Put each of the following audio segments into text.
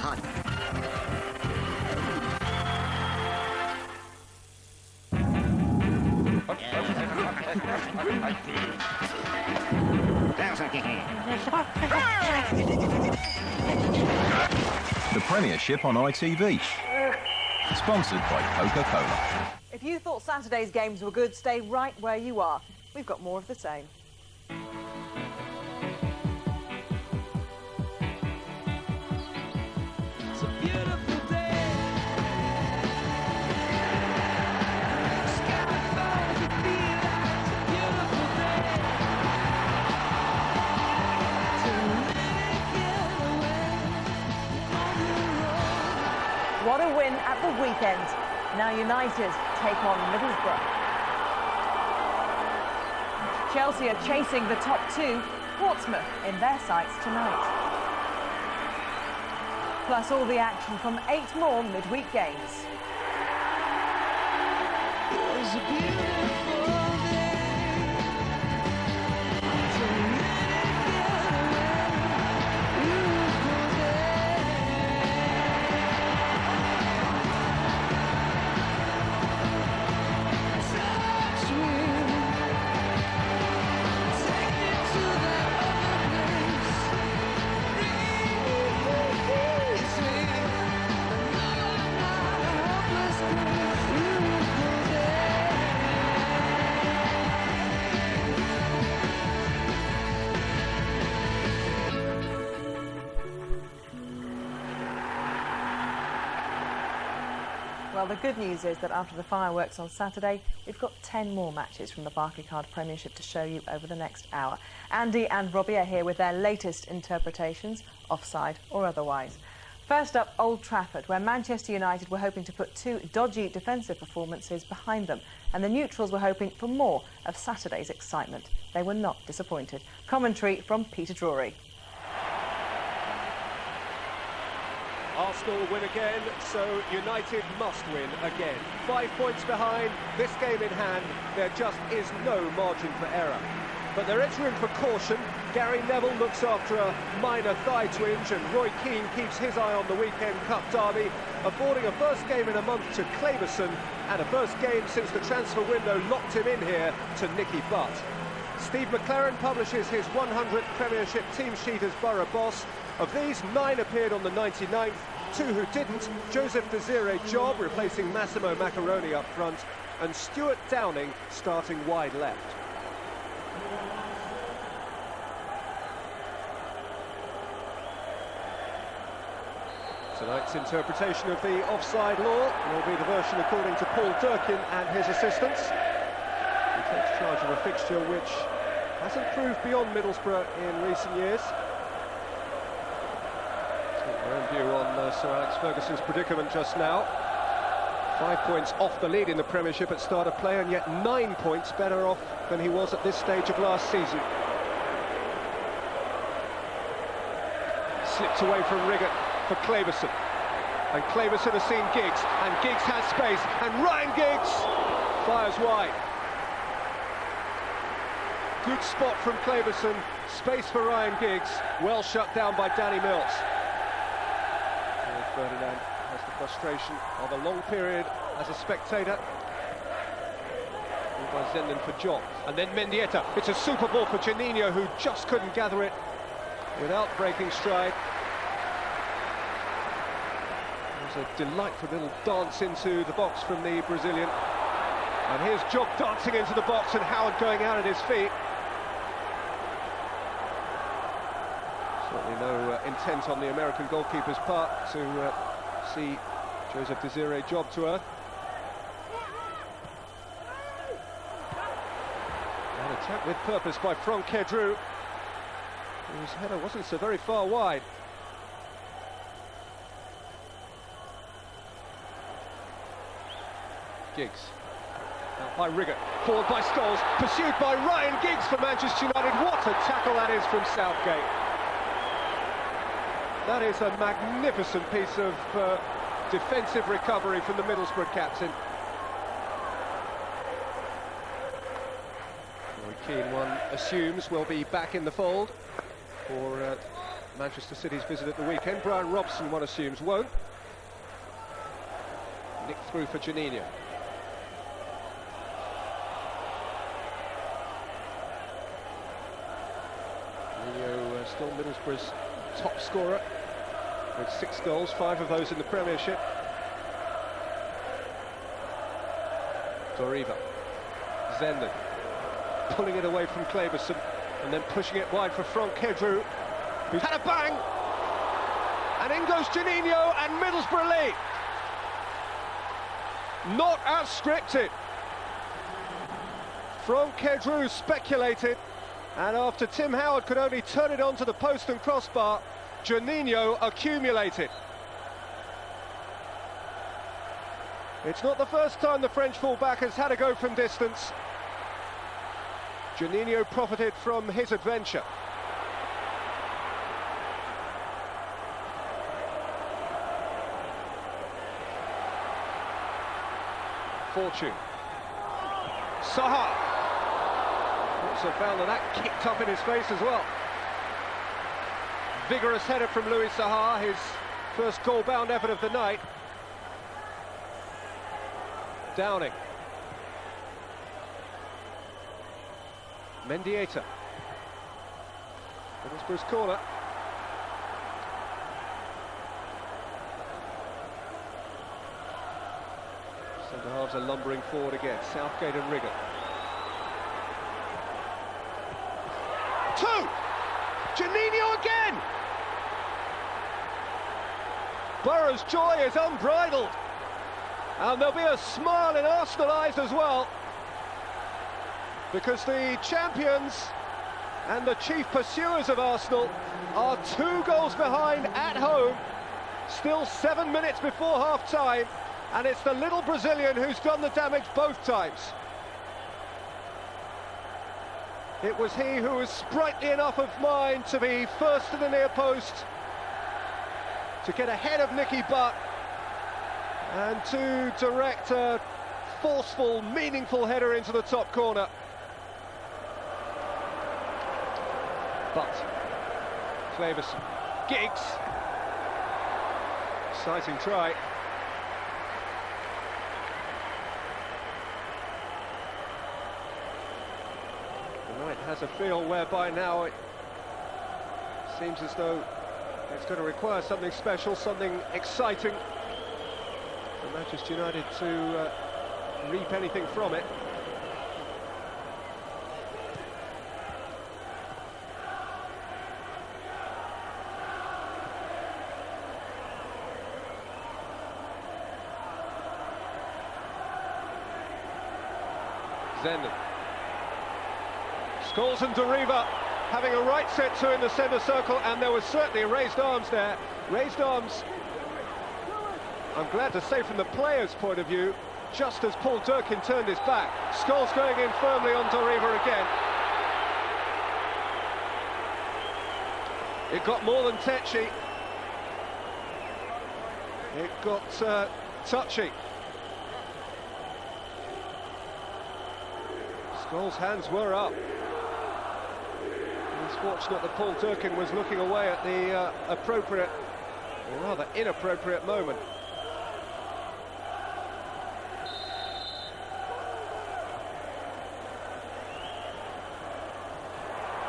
Hot. The Premiership on ITV. Sponsored by Coca-Cola. If you thought Saturday's games were good, stay right where you are. We've got more of the same. It's a beautiful day. Sky falls to feel like it's a beautiful day. To really get away on the road. What a win at the weekend. Now United take on Middlesbrough. Chelsea are chasing the top two, Portsmouth in their sights tonight. Plus all the action from 8 more midweek games. It's a beautiful day. To really get away. Beautiful day. Touch me. Take me to that other place. Release me. No, I'm not a hopeless case. Beautiful day. Well, the good news is that after the fireworks on Saturday, we've got 10 more matches from the Barclaycard Premiership to show you over the next hour. Andy and Robbie are here with their latest interpretations, offside or otherwise. First up, Old Trafford, where Manchester United were hoping to put 2 dodgy defensive performances behind them, and the neutrals were hoping for more of Saturday's excitement. They were not disappointed. Commentary from Peter Drury. Arsenal win again, so United must win again. 5 points behind, this game in hand, there just is no margin for error. But there is room for caution. Gary Neville looks after a minor thigh twinge, and Roy Keane keeps his eye on the weekend cup derby, affording a first game in a month to Claverson, and a first game since the transfer window locked him in here to Nicky Butt. Steve McLaren publishes his 100th Premiership team sheet as Borough boss. Of these, 9 appeared on the 99th, 2 who didn't. Joseph Desiree Job replacing Massimo Macaroni up front, and Stuart Downing starting wide left. Tonight's interpretation of the offside law will be the version according to Paul Durkin and his assistants. He takes charge of a fixture which hasn't proved beyond Middlesbrough in recent years. Take your own view on Sir Alex Ferguson's predicament just now. 5 points off the lead in the Premiership at start of play, and yet 9 points better off than he was at this stage of last season. Slipped away from Riggott for Claverson, and Claverson has seen Giggs, and Giggs has space, and Ryan Giggs fires wide. Good spot from Claverson, space for Ryan Giggs, well shut down by Danny Mills. Ferdinand has the frustration of a long period as a spectator. Ball by Zenden for Job, and then Mendieta. It's a super ball for Janino, who just couldn't gather it without breaking stride. There's a delightful little dance into the box from the Brazilian. And here's Job dancing into the box, and Howard going out at his feet. Certainly no intent on the American goalkeeper's part to see Joseph Desiree Job to earth. An attack with purpose by Franck Kedru, whose header wasn't so very far wide. Giggs, out by Riggott, forward by Scholes, pursued by Ryan Giggs for Manchester United. What a tackle that is from Southgate. That is a magnificent piece of defensive recovery from the Middlesbrough captain. Roy Keane, one assumes, will be back in the fold for Manchester City's visit at the weekend. Brian Robson, one assumes, won't. Nicked through for Juninho. Juninho still Middlesbrough's top scorer with 6 goals, 5 of those in the Premiership. Doriva. Zenden pulling it away from Kleberson and then pushing it wide for Franck Kedru, who's had a bang, and in goes Juninho, and Middlesbrough lead. Not as scripted. Franck Kedru speculated, and after Tim Howard could only turn it onto the post and crossbar, Juninho accumulated. It's not the first time the French fullback has had a go from distance. Juninho profited from his adventure. Fortune. Saha. Also found that kicked up in his face as well. Vigorous header from Louis Saha, his first goal-bound effort of the night. Downing. Mendieta. Middlesbrough's corner. Centre halves are lumbering forward again. Southgate and Rigger. 2! Juninho again! Borough's joy is unbridled. And there'll be a smile in Arsenal eyes as well, because the champions and the chief pursuers of Arsenal are 2 goals behind at home, still 7 minutes before half-time, and it's the little Brazilian who's done the damage both times. It was he who was sprightly enough of mind to be first to the near post, to get ahead of Nicky Butt, and to direct a forceful, meaningful header into the top corner. But Kleberson, Giggs, exciting try. The night has a feel whereby now it seems as though it's going to require something special, something exciting for Manchester United to reap anything from it. Zenden. Scholes and Doriva having a right set to in the centre circle, and there was certainly raised arms there. Raised arms, I'm glad to say from the player's point of view, just as Paul Durkin turned his back. Scholes going in firmly on Doriva again. It got more than tetchy. It got touchy. Scholes' hands were up. It's fortunate that Paul Durkin was looking away at the appropriate, or rather inappropriate moment.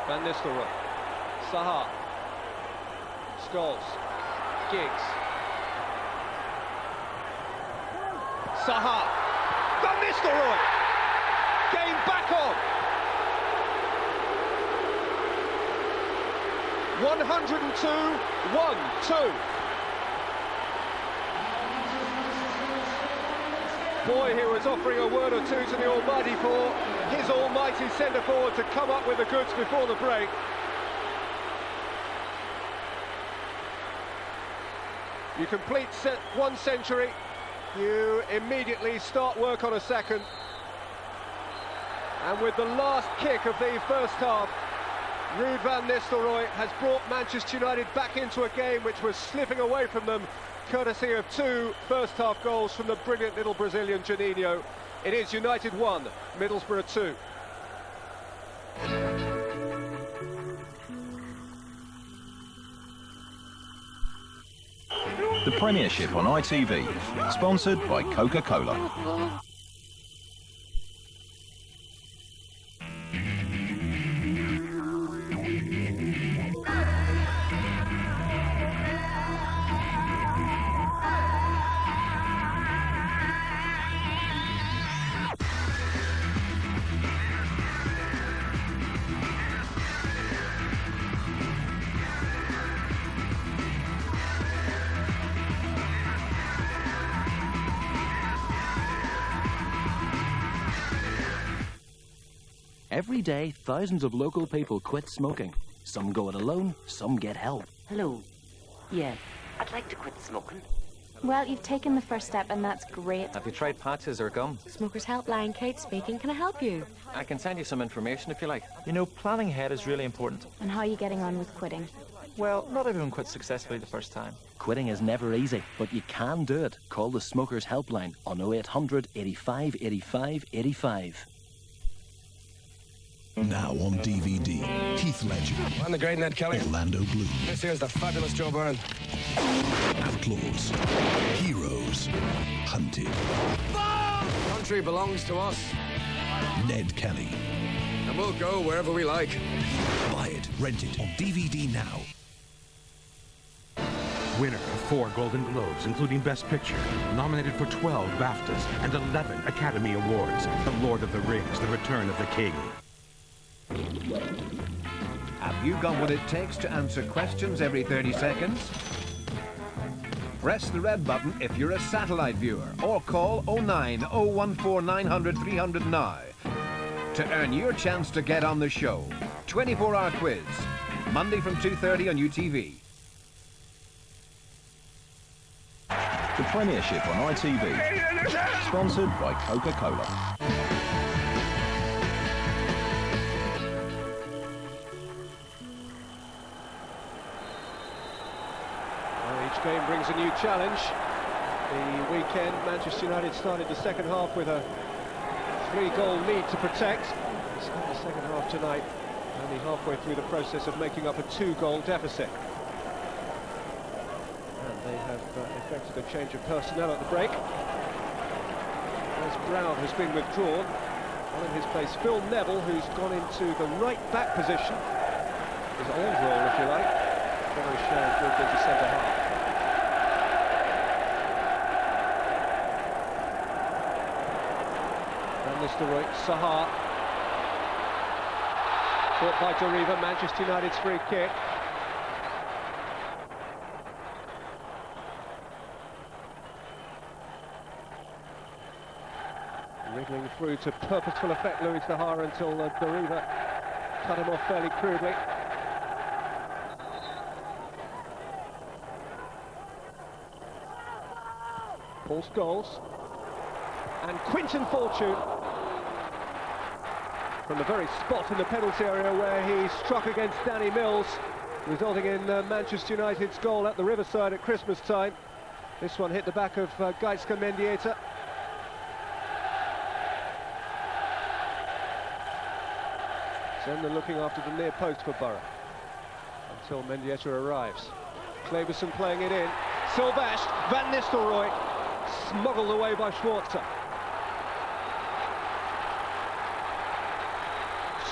Van Nistelrooy, Saha, Scholes, Giggs, Saha, Van Nistelrooy, game back on. 102-1-2. Boy, he was offering a word or two to the Almighty for his almighty centre-forward to come up with the goods before the break. You complete one century, you immediately start work on a second. And with the last kick of the first half, Ruud van Nistelrooy has brought Manchester United back into a game which was slipping away from them, courtesy of 2 first-half goals from the brilliant little Brazilian Juninho. It is United 1, Middlesbrough 2. The Premiership on ITV, sponsored by Coca-Cola. Every day, thousands of local people quit smoking. Some go it alone, some get help. Hello. Yeah, I'd like to quit smoking. Well, you've taken the first step, and that's great. Have you tried patches or gum? Smokers Helpline, Kate speaking. Can I help you? I can send you some information if you like. You know, planning ahead is really important. And how are you getting on with quitting? Well, not everyone quits successfully the first time. Quitting is never easy, but you can do it. Call the Smokers Helpline on 0800 85 85 85. Now on DVD, Heath Ledger. I'm the great Ned Kelly. Orlando Bloom. This here's the fabulous Joe Byrne. Outlaws. Heroes. Hunted. Country belongs to us. Ned Kelly. And we'll go wherever we like. Buy it, rent it on DVD now. Winner of 4 Golden Globes, including Best Picture, nominated for 12 BAFTAs and 11 Academy Awards. The Lord of the Rings, The Return of the King. Have you got what it takes to answer questions every 30 seconds? Press the red button if you're a satellite viewer, or call 09 014 900 300 now to earn your chance to get on the show. 24-hour quiz, Monday from 2:30 on UTV. The Premiership on ITV, sponsored by Coca-Cola. Each game brings a new challenge. The weekend, Manchester United started the second half with a 3-goal lead to protect. It's not the second half tonight, only halfway through the process of making up a 2-goal deficit. And they have effected a change of personnel at the break. As Brown has been withdrawn, on in his place Phil Neville, who's gone into the right-back position. His old role, if you like. Very Sharon moved into centre-half. Nistelrooy, Sahar. Caught by Doriva, Manchester United's free kick. Wriggling through to purposeful effect, Louis Sahar, until Doriva cut him off fairly crudely. Paul Scholes. And Quinton Fortune, from the very spot in the penalty area where he struck against Danny Mills, resulting in Manchester United's goal at the Riverside at Christmas time. This one hit the back of Gaizka Mendieta. Zender looking after the near post for Borough until Mendieta arrives. Kleberson playing it in. Sylvestre, Van Nistelrooy, smuggled away by Schwarzer.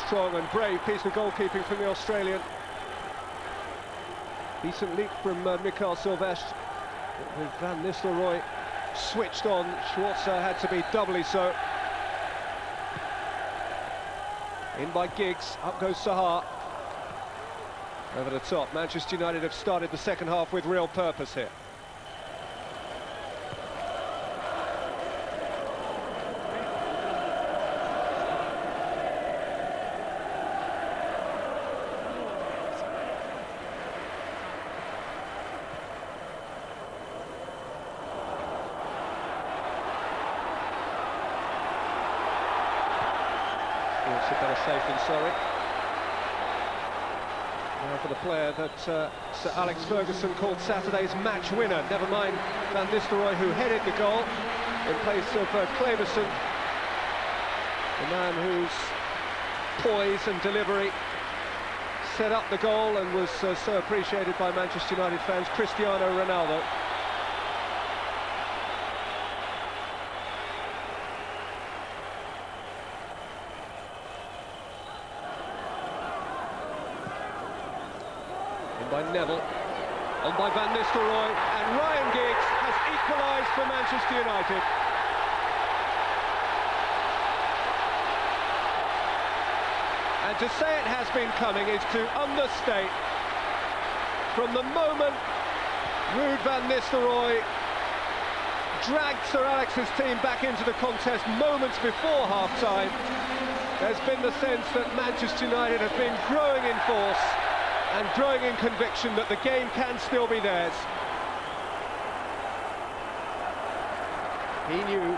Strong and brave piece of goalkeeping from the Australian. Decent leap from Mikael Sylvestre. With Van Nistelrooy switched on, Schwarzer had to be doubly so. In by Giggs, up goes Sahar. Over the top, Manchester United have started the second half with real purpose here. Better safe than sorry. Now for the player that Sir Alex Ferguson called Saturday's match winner. Never mind Van Nistelrooy, who headed the goal in place of Kleberson. The man whose poise and delivery set up the goal and was so appreciated by Manchester United fans, Cristiano Ronaldo. by Neville, on by Van Nistelrooy, and Ryan Giggs has equalised for Manchester United. And to say it has been coming is to understate. From the moment Ruud van Nistelrooy dragged Sir Alex's team back into the contest moments before half-time, there's been the sense that Manchester United have been growing in force and growing in conviction that the game can still be theirs. He knew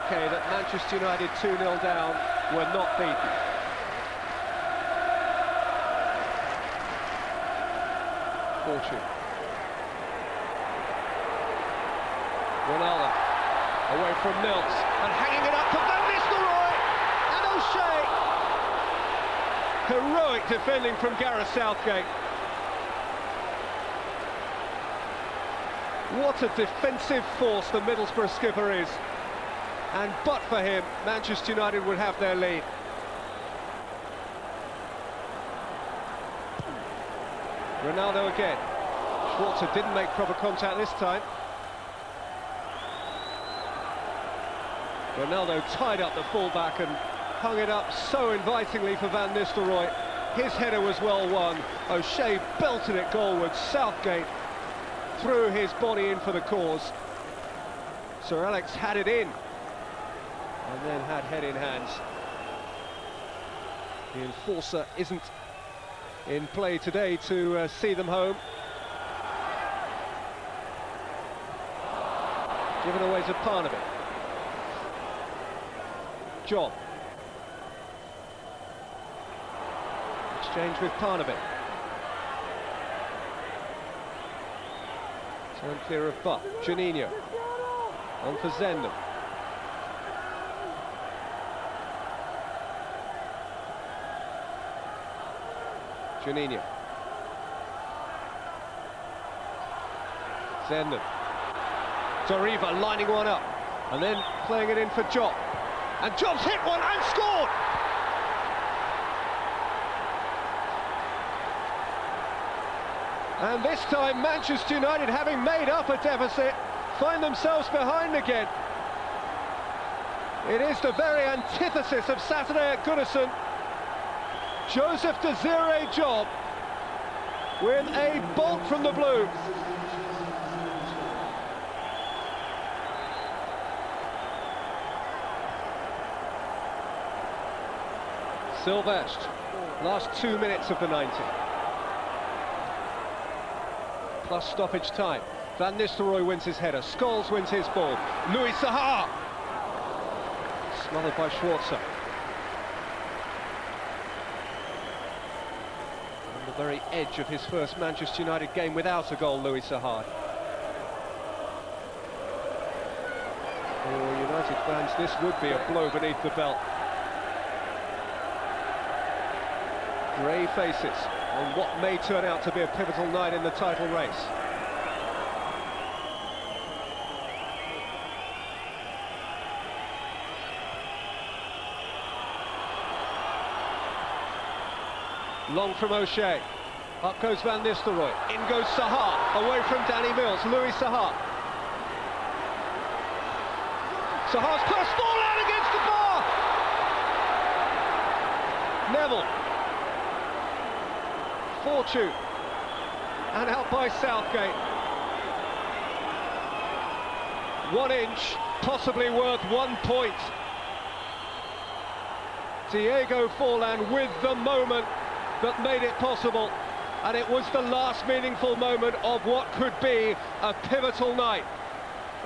okay that Manchester United 2-0 down were not beaten. Fortune. Ronaldo away from Mills and hanging it up to Van Nistelrooy and O'Shea. Heroic defending from Gareth Southgate. What a defensive force the Middlesbrough skipper is, and but for him, Manchester United would have their lead. Ronaldo again. Schwarzer didn't make proper contact this time. Ronaldo tied up the fullback and hung it up so invitingly for Van Nistelrooy. His header was well won. O'Shea belted it goalwards. Southgate threw his body in for the cause. Sir Alex had it in and then had head in hands. The enforcer isn't in play today to see them home. Given away to Parnaby. John. Exchange with Parnaby. Turn clear of Butt. Juninho. On for Zendam. Juninho. Zendam. Doriva lining one up and then playing it in for Job. And Job's hit one and scored! And this time Manchester United, having made up a deficit, find themselves behind again. It is the very antithesis of Saturday at Goodison. Joseph Desiree Job with a bolt from the blue. Sylvestre, last 2 minutes of the 90. Plus stoppage time. Van Nistelrooy wins his header, Scholes wins his ball. Louis Saha! Smothered by Schwarzer. On the very edge of his first Manchester United game without a goal, Louis Saha. For United fans, this would be a blow beneath the belt. Grey faces on what may turn out to be a pivotal night in the title race. Long from O'Shea. Up goes Van Nistelrooy. In goes Saha. Away from Danny Mills. Louis Saha. Saha's cross ball out against the bar. Neville. Fortune. And out by Southgate. 1 inch, possibly worth 1 point. Diego Forlan with the moment that made it possible, and it was the last meaningful moment of what could be a pivotal night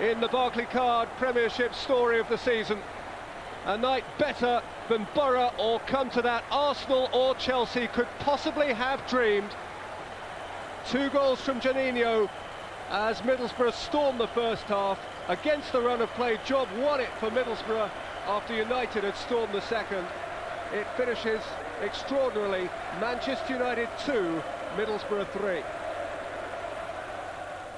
in the Barclaycard Premiership story of the season. A night better than Borough, or come to that, Arsenal or Chelsea could possibly have dreamed. 2 goals from Juninho as Middlesbrough stormed the first half. Against the run of play, Job won it for Middlesbrough after United had stormed the second. It finishes extraordinarily. Manchester United 2, Middlesbrough 3.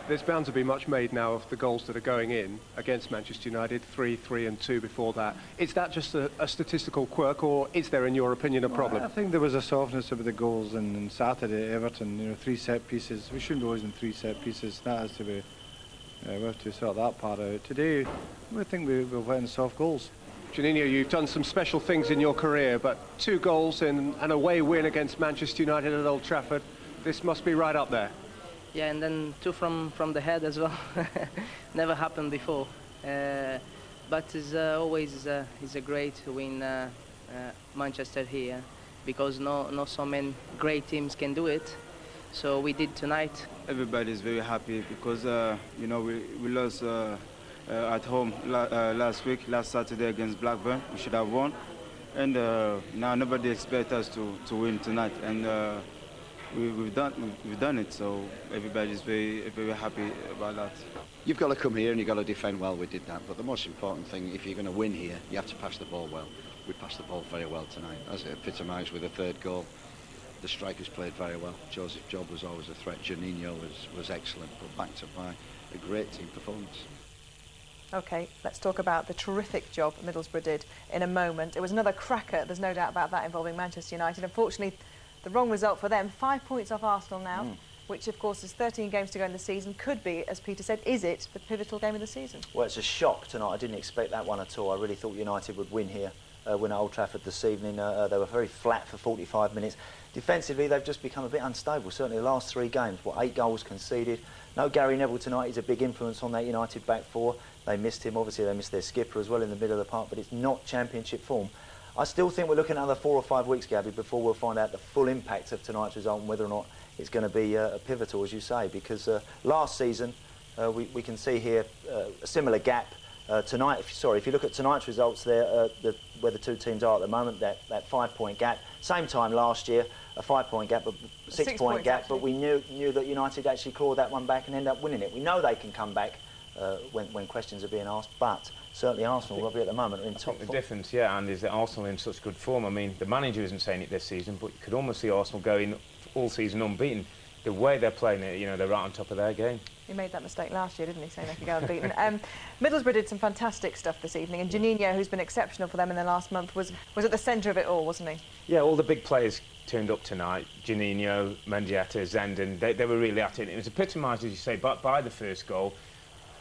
There's bound to be much made now of the goals that are going in against Manchester United, 3 and 2 before that. Is that just a statistical quirk, or is there, in your opinion, a problem? I think there was a softness about the goals on Saturday at Everton. You know, 3 set pieces. We shouldn't be losing 3 set pieces. That has to be. We have to sort that part out. Today, I think we'll win soft goals. Juninho, you've done some special things in your career, but 2 goals in an away win against Manchester United at Old Trafford. This must be right up there. Yeah, and then 2 from the head as well. Never happened before. But it's always it's a great to win Manchester here, because not so many great teams can do it. So we did tonight. Everybody's very happy because you know, we lost at home last Saturday against Blackburn. We should have won, and now nobody expects us to win tonight, and we've done it. So everybody's very happy about that. You've got to come here and you've got to defend well. We did that, but the most important thing, if you're going to win here, you have to pass the ball well. We passed the ball very well tonight, as it epitomised with the 3rd goal. The strikers played very well. Joseph Job was always a threat. Juninho was excellent, but backed up by a great team performance. OK, let's talk about the terrific job Middlesbrough did in a moment. It was another cracker, there's no doubt about that, involving Manchester United. Unfortunately, the wrong result for them. 5 points off Arsenal now, which, of course, is 13 games to go in the season. Could be, as Peter said, is it the pivotal game of the season? Well, it's a shock tonight. I didn't expect that one at all. I really thought United would win here, win at Old Trafford this evening. They were very flat for 45 minutes. Defensively, they've just become a bit unstable. Certainly the last 3 games, 8 goals conceded. No Gary Neville tonight. He's a big influence on that United back 4. They missed him. Obviously, they missed their skipper as well in the middle of the park, but it's not Championship form. I still think we're looking at another 4 or 5 weeks, Gabby, before we'll find out the full impact of tonight's result and whether or not it's going to be pivotal, as you say, because last season we can see here a similar gap. Tonight, if you look at tonight's results there, where the 2 teams are at the moment, that 5-point gap. Same time last year, a 5-point gap, but 6-point gap, actually. But we knew that United actually clawed that one back and ended up winning it. We know they can come back when questions are being asked, but certainly Arsenal, Robbie, at the moment are in top form. The difference, yeah, and is that Arsenal are in such good form. I mean, the manager isn't saying it this season, but you could almost see Arsenal going all season unbeaten. The way they're playing it, you know, they're right on top of their game. He made that mistake last year, didn't he, saying they could go unbeaten. Middlesbrough did some fantastic stuff this evening, and Juninho, who's been exceptional for them in the last month, was at the centre of it all, wasn't he? Yeah, all the big players turned up tonight. Juninho, Mendieta, Zenden, they were really at it. It was epitomised, as you say, by the first goal.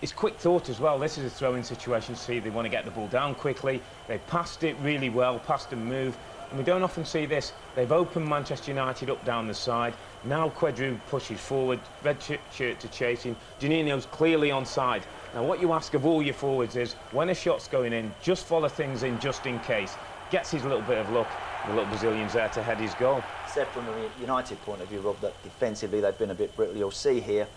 It's quick thought as well. This is a throw-in situation. See, they want to get the ball down quickly. They passed it really well, passed and moved. And we don't often see this. They've opened Manchester United up down the side. Now Quedru pushes forward, red shirt to chase him. Juninho's clearly onside. Now what you ask of all your forwards is, when a shot's going in, just follow things in just in case. Gets his little bit of luck. The little Brazilian's there to head his goal. Except from the United point of view, Rob, that defensively they've been a bit brittle. You'll see here,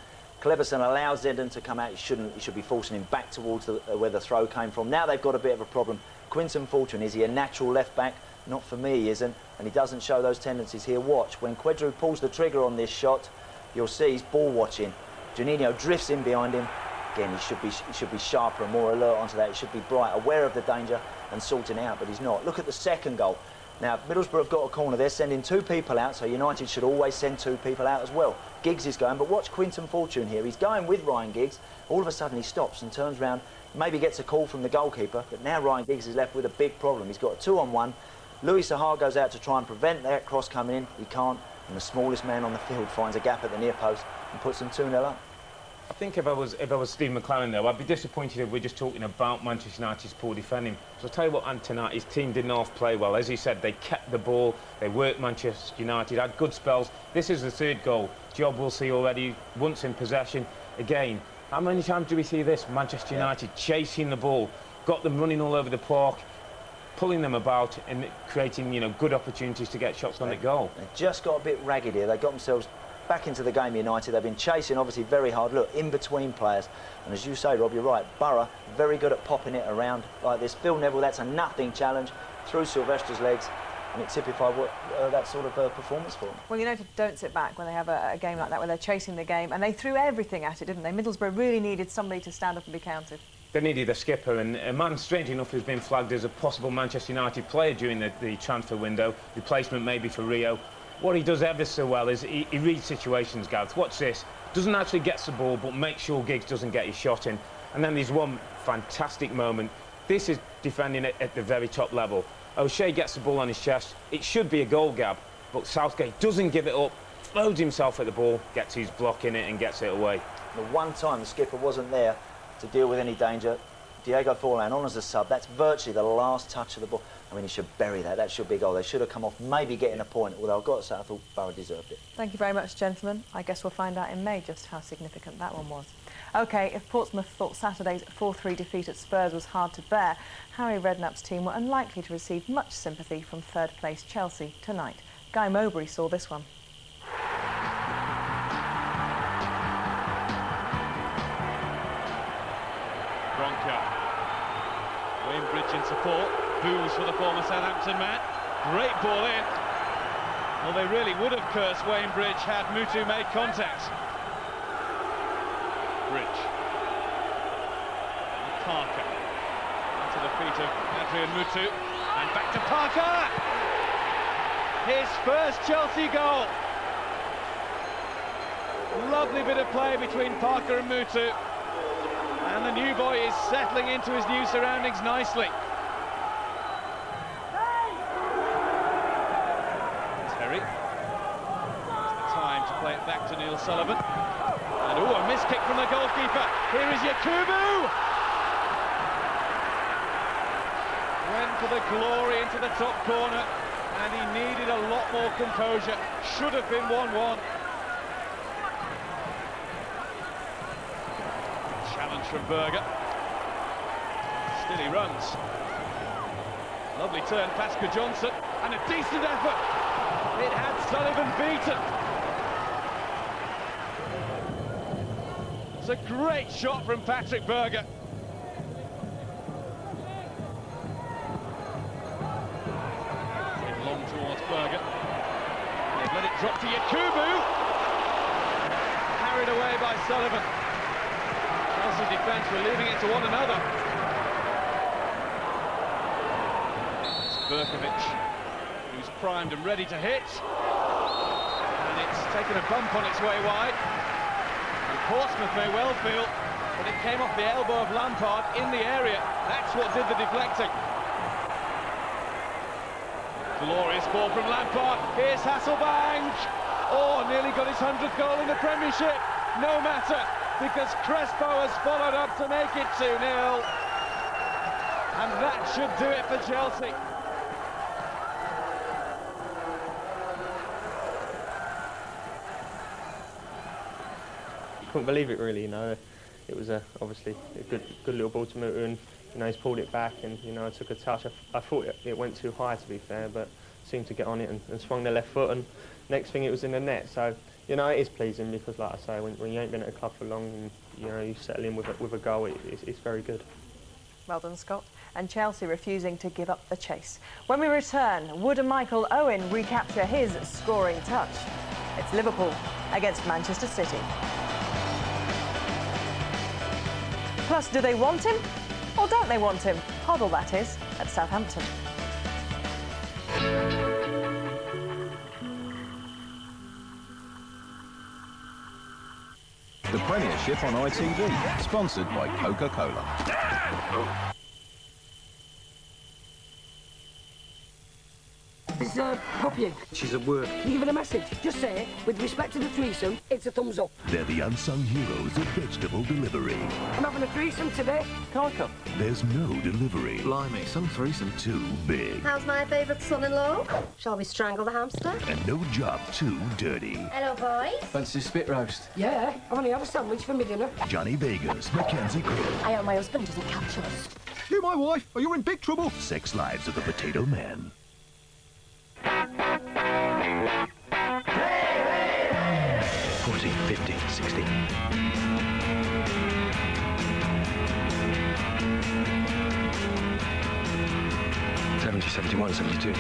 Cleverson allows Zenden to come out. He should be forcing him back towards where the throw came from. Now they've got a bit of a problem. Quinton Fortune, is he a natural left-back? Not for me, he isn't, and he doesn't show those tendencies here. Watch, when Quedru pulls the trigger on this shot, you'll see he's ball watching. Juninho drifts in behind him. Again, he should be sharper and more alert onto that. He should be bright, aware of the danger and sorting it out, but he's not. Look at the second goal. Now, Middlesbrough have got a corner. They're sending 2 people out, so United should always send 2 people out as well. Giggs is going, but watch Quinton Fortune here. He's going with Ryan Giggs. All of a sudden, he stops and turns round, maybe gets a call from the goalkeeper, but now Ryan Giggs is left with a big problem. He's got a 2-on-1. Louis Sahar goes out to try and prevent that cross coming in. He can't, and the smallest man on the field finds a gap at the near post and puts them 2-0 up. I think if I was Steve McClaren, though, I'd be disappointed if we're just talking about Manchester United's poor defending. So I'll tell you what, and tonight, his team didn't half play well. As he said, they kept the ball, they worked Manchester United, had good spells. This is the 3rd goal. Job we'll see already, once in possession. Again, how many times do we see this? Manchester United chasing the ball, got them running all over the park, pulling them about and creating, you know, good opportunities to get shots on the goal. They just got a bit ragged here. They got themselves back into the game, United. They've been chasing, obviously, very hard. Look, in between players. And as you say, Rob, you're right. Borough, very good at popping it around like this. Phil Neville, that's a nothing challenge through Sylvester's legs. And it typified what, that sort of performance for them. Well, United don't sit back when they have a game like that, where they're chasing the game. And they threw everything at it, didn't they? Middlesbrough really needed somebody to stand up and be counted. They needed a skipper, and a man, strange enough, who's been flagged as a possible Manchester United player during the transfer window. Replacement maybe for Rio. What he does ever so well is he reads situations, Gareth. Watch this. doesn't actually get the ball, but make sure Giggs doesn't get his shot in. And then there's one fantastic moment. This is defending it at the very top level. O'Shea gets the ball on his chest. It should be a goal gab, but Southgate doesn't give it up, throws himself at the ball, gets his block in it and gets it away. The one time the skipper wasn't there to deal with any danger, Diego Forlan on as a sub, that's virtually the last touch of the ball. I mean, he should bury that. That should be a goal. They should have come off, maybe getting a point, although I've got to say I thought Borough deserved it. Thank you very much, gentlemen. I guess we'll find out in May just how significant that one was. OK, if Portsmouth thought Saturday's 4-3 defeat at Spurs was hard to bear, Harry Redknapp's team were unlikely to receive much sympathy from third-place Chelsea tonight. Guy Mowbray saw this one. Bridge in support, boos for the former Southampton man. Great ball in. Well, they really would have cursed Wayne Bridge had Mutu made contact. Bridge. Parker. Into the feet of Adrian Mutu. And back to Parker! His first Chelsea goal. Lovely bit of play between Parker and Mutu. And the new boy is settling into his new surroundings nicely. Terry. It's the time to play it back to Neil Sullivan. And oh, a missed kick from the goalkeeper. Here is Yakubu. Went for the glory into the top corner, and he needed a lot more composure. Should have been 1-1. Challenge from Berger. Still he runs. Lovely turn past Johnson, and a decent effort. It had Sullivan beaten. It's a great shot from Patrick Berger. In long towards Berger. They've let it drop to Yakubu. Carried away by Sullivan. Chelsea defence were leaving it to one another. It's Berkovic, who's primed and ready to hit. And it's taken a bump on its way wide. And Portsmouth may well feel that it came off the elbow of Lampard in the area. That's what did the deflecting. Glorious ball from Lampard. Here's Hasselbank. Oh, nearly got his 100th goal in the Premiership. No matter, because Crespo has followed up to make it 2-0. And that should do it for Chelsea. Couldn't believe it, really. You know, it was obviously a good little ball to Mutu, and you know, he's pulled it back, and you know, I took a touch. I thought it went too high, to be fair, but seemed to get on it and swung the left foot, and next thing it was in the net. So you know, it is pleasing because, like I say, when you ain't been at a club for long, and you know, you settle in with a goal, it's very good. Well done, Scott. And Chelsea refusing to give up the chase. When we return, would Michael Owen recapture his scoring touch? It's Liverpool against Manchester City. Plus, do they want him or don't they want him? Hoddle, that is, at Southampton. The Premiership on ITV, sponsored by Coca-Cola. Is Poppy? She's at work. Can you give her a message? Just say, with respect to the threesome, it's a thumbs up. They're the unsung heroes of vegetable delivery. I'm having a threesome today. Can I come? There's no delivery. Blimey, some threesome. Too big. How's my favourite son-in-law? Shall we strangle the hamster? And no job too dirty. Hello, boys. Fancy spit roast? Yeah, I've only had a sandwich for my dinner. Johnny Vegas, Mackenzie Crook. I hope my husband doesn't catch us. You my wife, or you're in big trouble. 6 Lives of the Potato Man. 40, 50, 60. $70, $71, $72.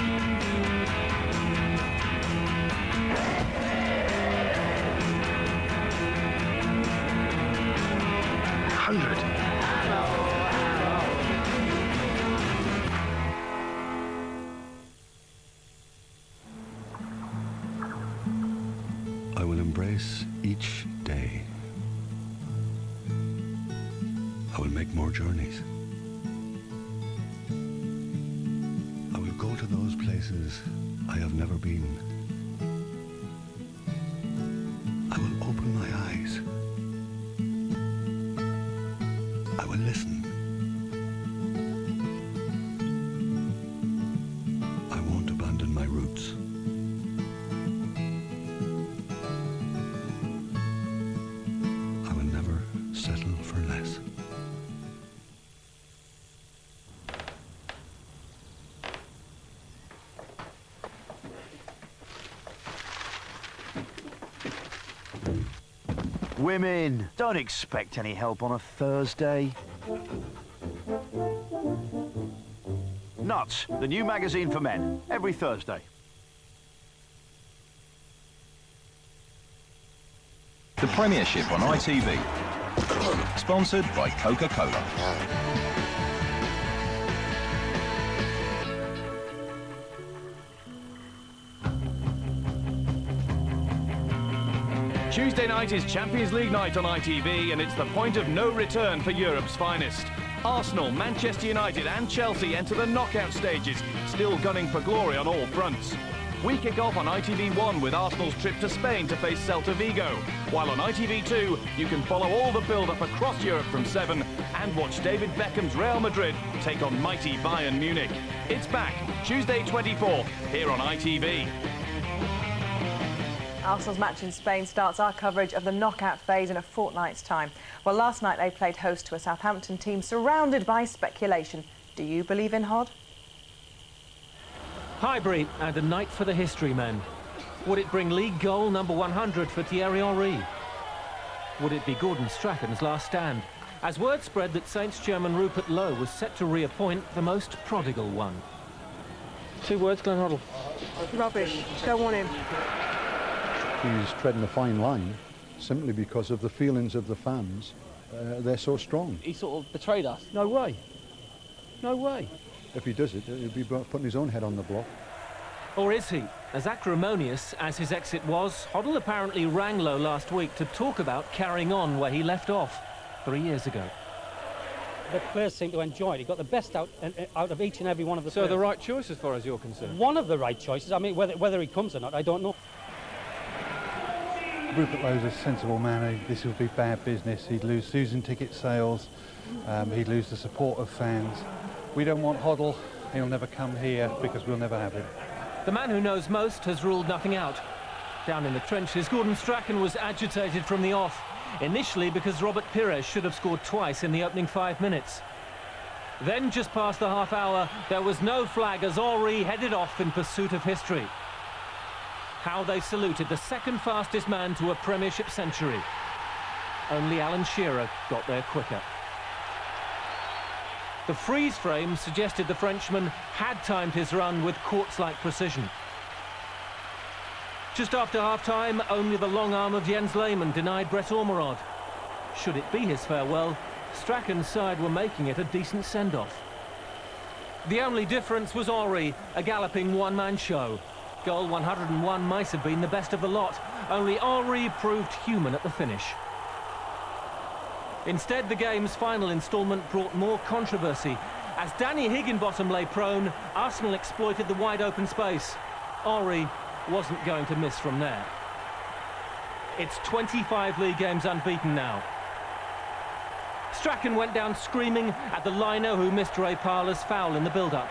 $100. I will embrace each day I will make more journeys. I will go to those places I have never been. I will open my eyes. I will listen. I won't abandon my roots. I will never settle for less. Women, don't expect any help on a Thursday. Nuts, the new magazine for men, every Thursday. The Premiership on ITV. Sponsored by Coca-Cola. Tuesday night is Champions League night on ITV, and it's the point of no return for Europe's finest. Arsenal, Manchester United and Chelsea enter the knockout stages, still gunning for glory on all fronts. We kick off on ITV1 with Arsenal's trip to Spain to face Celta Vigo, while on ITV2 you can follow all the build-up across Europe from 7 and watch David Beckham's Real Madrid take on mighty Bayern Munich. It's back, Tuesday 24th, here on ITV. Arsenal's match in Spain starts our coverage of the knockout phase in a fortnight's time. Well, last night they played host to a Southampton team surrounded by speculation. Do you believe in Hod? Highbury and a night for the history men. Would it bring league goal number 100 for Thierry Henry? Would it be Gordon Strachan's last stand? As word spread that Saints chairman Rupert Lowe was set to reappoint the most prodigal one. 2 words, Glenn Hoddle. Rubbish. Don't want him. He's treading a fine line simply because of the feelings of the fans. They're so strong. He sort of betrayed us. No way. No way. If he does it, he'll be putting his own head on the block. Or is he? As acrimonious as his exit was, Hoddle apparently rang Lowe last week to talk about carrying on where he left off 3 years ago. The players seem to enjoy it. He got the best out of each and every one of the players. So the right choice as far as you're concerned? One of the right choices. I mean, whether he comes or not, I don't know. Rupert Lowe's a sensible man. This would be bad business. He'd lose season ticket sales. He'd lose the support of fans. We don't want Hoddle. He'll never come here because we'll never have him. The man who knows most has ruled nothing out. Down in the trenches, Gordon Strachan was agitated from the off, initially because Robert Pires should have scored twice in the opening 5 minutes. Then, just past the half hour, there was no flag as Henry headed off in pursuit of history. How they saluted the second fastest man to a Premiership century. Only Alan Shearer got there quicker. The freeze frame suggested the Frenchman had timed his run with quartz-like precision. Just after half-time, only the long arm of Jens Lehmann denied Brett Ormerod. Should it be his farewell, Strachan's side were making it a decent send-off. The only difference was Henry, a galloping one-man show. Goal 101 might have been the best of the lot, only Henry proved human at the finish. Instead, the game's final instalment brought more controversy. As Danny Higginbottom lay prone, Arsenal exploited the wide-open space. Henry wasn't going to miss from there. It's 25 league games unbeaten now. Strachan went down screaming at the liner who missed Ray Parler's foul in the build-up.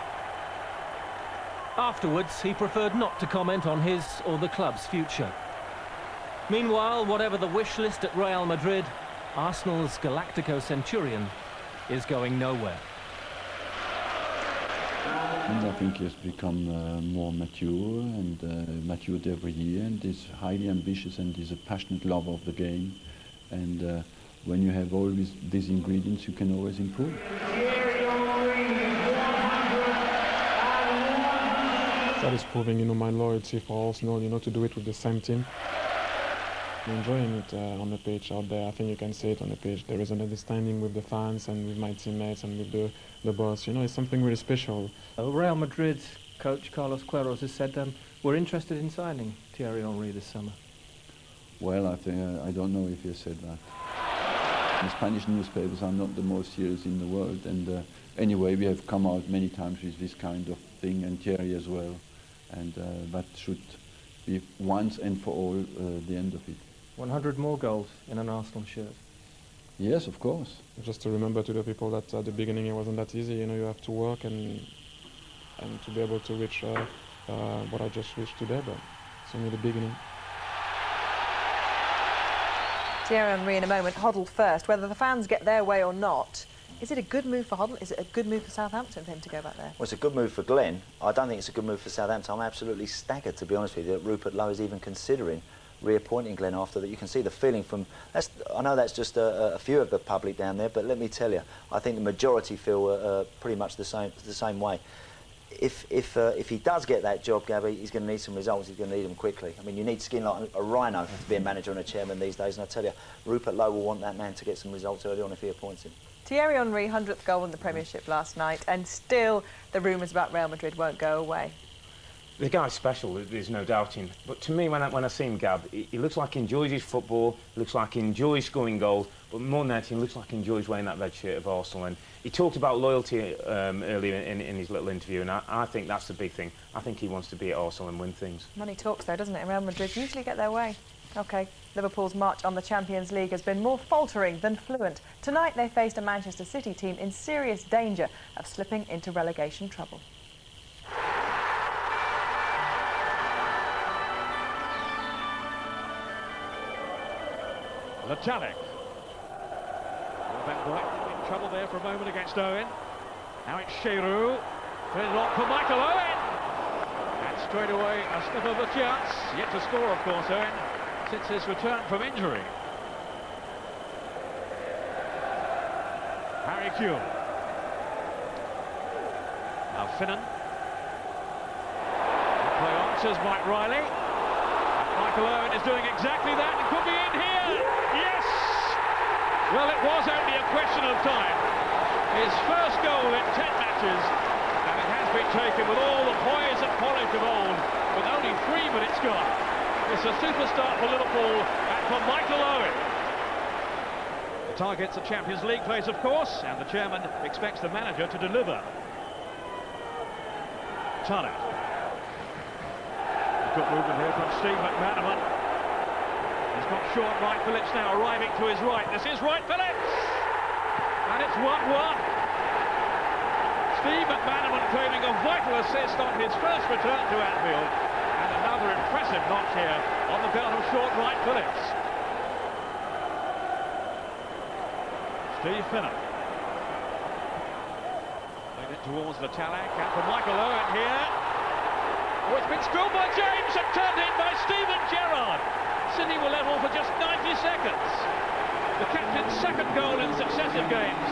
Afterwards, he preferred not to comment on his or the club's future. Meanwhile, whatever the wish list at Real Madrid, Arsenal's Galactico Centurion is going nowhere. And I think he has become more mature and matured every year, and is highly ambitious and is a passionate lover of the game. And when you have all these ingredients, you can always improve. That is proving, my loyalty for Arsenal, to do it with the same team. I'm enjoying it on the pitch out there. I think you can see it on the pitch. There is an understanding with the fans and with my teammates and with the boss. It's something really special. Real Madrid coach Carlos Queiroz has said we're interested in signing Thierry Henry this summer. Well, I don't know if he said that. The Spanish newspapers are not the most serious in the world, and anyway, we have come out many times with this kind of thing, and Thierry as well, and that should be once and for all the end of it. 100 more goals in an Arsenal shirt. Yes, of course. Just to remember to the people that at the beginning it wasn't that easy. You know, you have to work and to be able to reach what I just reached today, but it's only the beginning. Thierry Henry in a moment. Hoddle first. Whether the fans get their way or not, is it a good move for Hoddle? Is it a good move for Southampton for him to go back there? Well, it's a good move for Glenn. I don't think it's a good move for Southampton. I'm absolutely staggered, to be honest with you, that Rupert Lowe is even considering reappointing Glenn after that. You can see the feeling from... I know that's just a few of the public down there, but let me tell you, I think the majority feel pretty much the same way. If he does get that job, Gabby, he's going to need some results. He's going to need them quickly. I mean, you need skin like a rhino to be a manager and a chairman these days, and I tell you, Rupert Lowe will want that man to get some results early on if he appoints him. Thierry Henry, 100th goal in the Premiership last night, and still the rumours about Real Madrid won't go away. The guy's special, there's no doubting. But to me, when I see him, Gab, he looks like he enjoys his football, looks like he enjoys scoring goals, but more than that, he looks like he enjoys wearing that red shirt of Arsenal. And he talked about loyalty earlier in his little interview, and I think that's the big thing. I think he wants to be at Arsenal and win things. Money talks, though, doesn't it? And Real Madrid usually get their way. OK, Liverpool's march on the Champions League has been more faltering than fluent. Tonight, they faced a Manchester City team in serious danger of slipping into relegation trouble. Latalik. Van Dijk in trouble there for a moment against Owen. Now it's Giroud. Threaded on for Michael Owen. And straight away a slip of a chance. Yet to score, of course, Owen, since his return from injury. Harry Kewell. Now Finnan. Play on, says Mike Riley. Michael Owen is doing exactly that and could be in here. Yes! Well, it was only a question of time. His first goal in 10 matches, and it has been taken with all the poise and polish of old, with only 3 minutes gone. It's a super start for Liverpool and for Michael Owen. The target's a Champions League place, of course, and the chairman expects the manager to deliver. Turner. Good movement here from Steve McManaman. He's got Sean Wright Phillips now arriving to his right. This is Wright Phillips! And it's 1-1. Steve McManaman claiming a vital assist on his first return to Anfield. And another impressive notch here on the belt of Sean Wright Phillips. Steve Finnan. Played it towards Latalik, and for Michael Owen here. Oh, it's been scored by James and turned in by Steven Gerrard. City were level for just 90 seconds. The captain's second goal in successive games.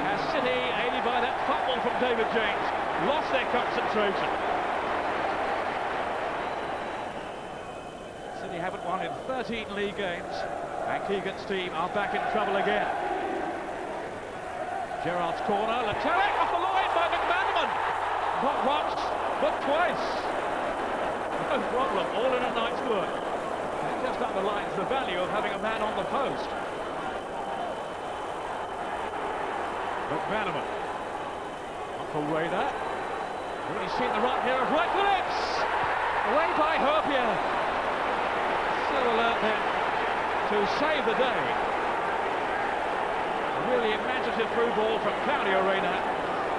As City, aided by that fumble from David James, lost their concentration. City haven't won in 13 league games, and Keegan's team are back in trouble again. Gerrard's corner, Latalik off the line by McManaman. Not once, but twice. No problem, all in a night's work. It just underlines the value of having a man on the post. McManaman. Up for Raider. Already seen the run here of Wright Phillips. Away by Herpier. So alert then to save the day. A really imaginative through ball from Claudio Reyna.